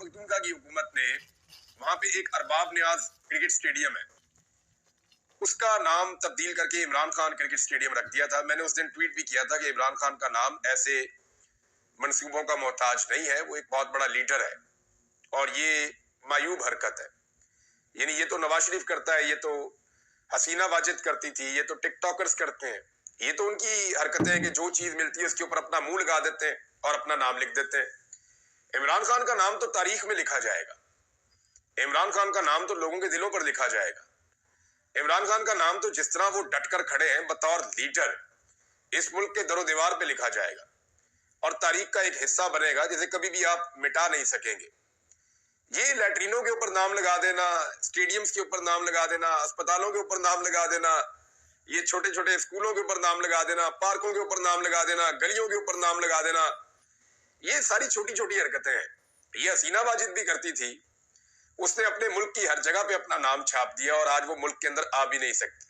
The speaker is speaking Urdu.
پختونخوا کی حکومت نے وہاں پہ ایک ارباب نیاز کرکٹ سٹیڈیم ہے، اس کا نام تبدیل کر کے عمران خان کرکٹ سٹیڈیم رکھ دیا تھا۔ میں نے اس دن ٹویٹ بھی کیا تھا کہ عمران خان کا نام ایسے منصوبوں کا محتاج نہیں ہے، وہ ایک بہت بڑا لیڈر ہے اور یہ معیوب حرکت ہے۔ یعنی یہ تو نواز شریف کرتا ہے، یہ تو حسینہ واجد کرتی تھی، یہ تو ٹک ٹاکرز کرتے ہیں، یہ تو ان کی حرکتیں ہیں کہ جو چیز ملتی ہے اس کے اوپر اپنا منہ لگا دیتے ہیں اور اپنا نام لکھ دیتے ہیں۔ عمران خان کا نام تو تاریخ میں لکھا جائے گا، عمران خان کا نام تو لوگوں کے دلوں پر لکھا جائے گا۔ عمران خان کا نام تو جس طرح وہ ڈٹ کر کھڑے ہیں بطور لیڈر اس ملک کے در و دیوار پہ لکھا جائے گا اور تاریخ کا ایک حصہ بنے گا جسے کبھی بھی آپ مٹا نہیں سکیں گے۔ یہ لیٹرینوں کے اوپر نام لگا دینا، سٹیڈیمز کے اوپر نام لگا دینا، اسپتالوں کے اوپر نام لگا دینا، یہ چھوٹے چھوٹے اسکولوں کے اوپر نام لگا دینا، پارکوں کے اوپر نام لگا دینا، گلیوں کے اوپر نام لگا دینا، یہ ساری چھوٹی چھوٹی حرکتیں ہیں۔ یہ حسینہ واجد بھی کرتی تھی، اس نے اپنے ملک کی ہر جگہ پہ اپنا نام چھاپ دیا اور آج وہ ملک کے اندر آ بھی نہیں سکتی۔